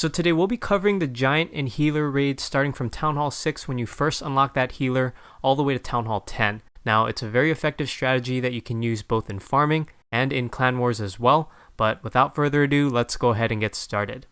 So today we'll be covering the Giant and Healer raids starting from Town Hall 6 when you first unlock that healer all the way to Town Hall 10. Now it's a very effective strategy that you can use both in farming and in Clan Wars as well, but without further ado, let's go ahead and get started.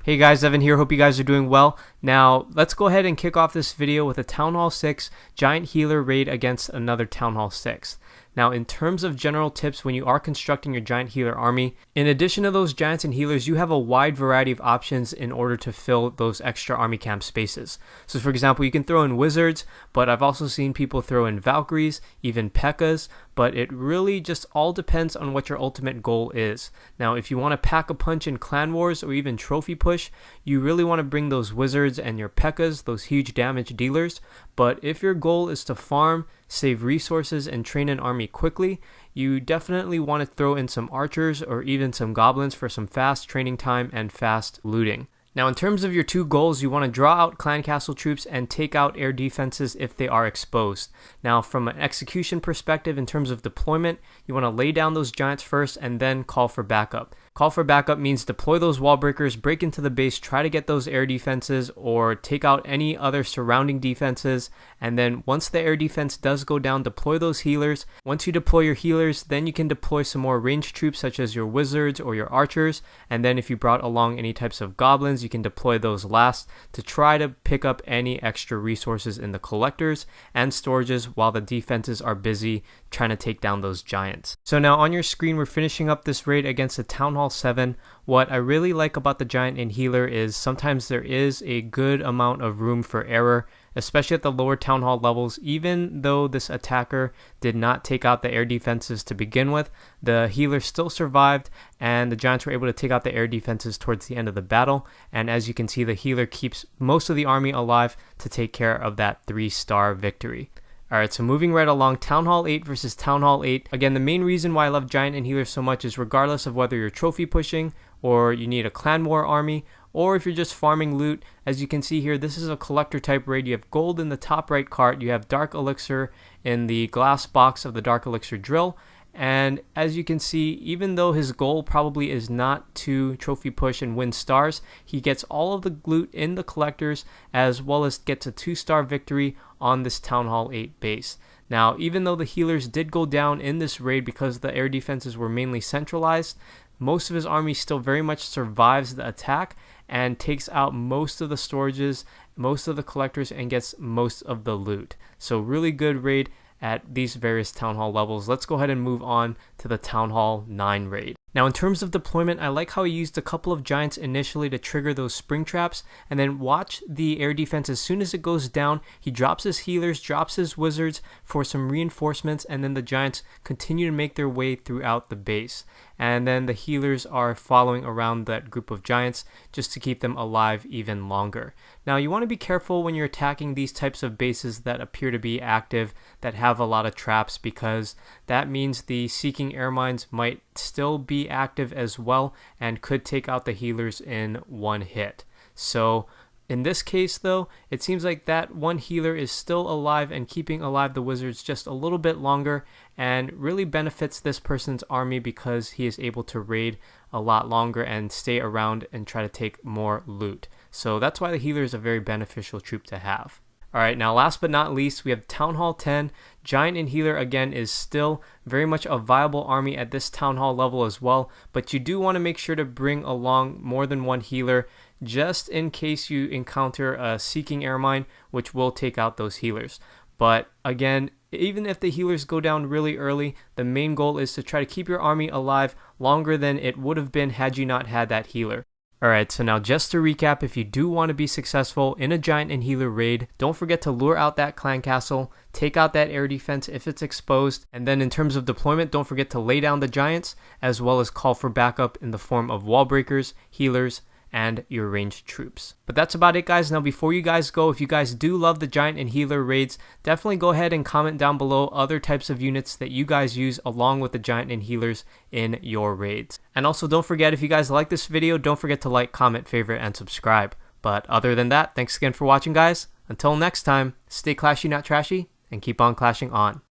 Hey guys, Evan here, hope you guys are doing well. Now, let's go ahead and kick off this video with a Town Hall 6 Giant Healer raid against another Town Hall 6. Now, in terms of general tips when you are constructing your Giant Healer army, in addition to those Giants and Healers, you have a wide variety of options in order to fill those extra army camp spaces. So for example, you can throw in Wizards, but I've also seen people throw in Valkyries, even P.E.K.K.A.s, but it really just all depends on what your ultimate goal is. Now, if you want to pack a punch in Clan Wars or even Trophy Push, you really want to bring those Wizards and your P.E.K.K.A.s, those huge damage dealers. But if your goal is to farm, save resources, and train an army quickly, you definitely want to throw in some archers or even some goblins for some fast training time and fast looting. Now, in terms of your two goals, you want to draw out clan castle troops and take out air defenses if they are exposed. Now, from an execution perspective, in terms of deployment, you want to lay down those giants first and then call for backup. Call for backup means deploy those wall breakers, break into the base, try to get those air defenses or take out any other surrounding defenses, and then once the air defense does go down, deploy those healers. Once you deploy your healers, then you can deploy some more ranged troops such as your wizards or your archers, and then if you brought along any types of goblins, you can deploy those last to try to pick up any extra resources in the collectors and storages while the defenses are busy trying to take down those giants. So now on your screen, we're finishing up this raid against the Town Hall 7. What I really like about the Giant and Healer is sometimes there is a good amount of room for error, especially at the lower Town Hall levels. Even though this attacker did not take out the air defenses to begin with, the healer still survived and the Giants were able to take out the air defenses towards the end of the battle. And as you can see, the healer keeps most of the army alive to take care of that 3-star victory. Alright, so moving right along, Town Hall 8 versus Town Hall 8. Again, the main reason why I love Giant and Healer so much is regardless of whether you're trophy pushing or you need a Clan War army, or if you're just farming loot, as you can see here, this is a collector type raid. You have gold in the top right cart, you have Dark Elixir in the glass box of the Dark Elixir drill, and as you can see, even though his goal probably is not to trophy push and win stars, he gets all of the loot in the collectors as well as gets a 2-star victory on this Town Hall 8 base. Now, even though the healers did go down in this raid because the air defenses were mainly centralized, most of his army still very much survives the attack and takes out most of the storages, most of the collectors, and gets most of the loot. So really good raid at these various Town Hall levels. Let's go ahead and move on to the Town Hall 9 raid. Now, in terms of deployment, I like how he used a couple of giants initially to trigger those spring traps, and then watch the air defense. As soon as it goes down, he drops his healers, drops his wizards for some reinforcements, and then the giants continue to make their way throughout the base. And then the healers are following around that group of giants just to keep them alive even longer. Now, you want to be careful when you're attacking these types of bases that appear to be active, that have a lot of traps, because that means the Seeking Air Mines might still be active as well and could take out the healers in one hit. So in this case though, it seems like that one healer is still alive and keeping alive the wizards just a little bit longer, and really benefits this person's army because he is able to raid a lot longer and stay around and try to take more loot. So that's why the healer is a very beneficial troop to have. Alright, now last but not least, we have Town Hall 10. Giant and Healer again is still very much a viable army at this Town Hall level as well, but you do want to make sure to bring along more than one healer just in case you encounter a Seeking Air Mine, which will take out those healers. But again, even if the healers go down really early, the main goal is to try to keep your army alive longer than it would have been had you not had that healer. Alright, so now just to recap, if you do want to be successful in a Giant and Healer raid, don't forget to lure out that clan castle, take out that air defense if it's exposed, and then in terms of deployment, don't forget to lay down the giants, as well as call for backup in the form of wall breakers, healers, and your ranged troops. But that's about it, guys. Now before you guys go, if you guys do love the Giant and Healer raids, definitely go ahead and comment down below other types of units that you guys use along with the Giant and Healers in your raids. And also don't forget, if you guys like this video, don't forget to like, comment, favorite, and subscribe. But other than that, thanks again for watching, guys. Until next time, stay clashy, not trashy, and keep on clashing on.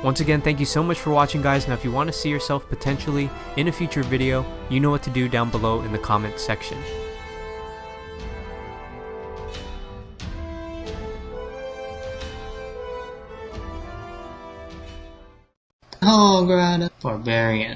Once again, thank you so much for watching, guys. Now if you want to see yourself potentially in a future video, you know what to do down below in the comment section. Oh, Greta. Barbarian.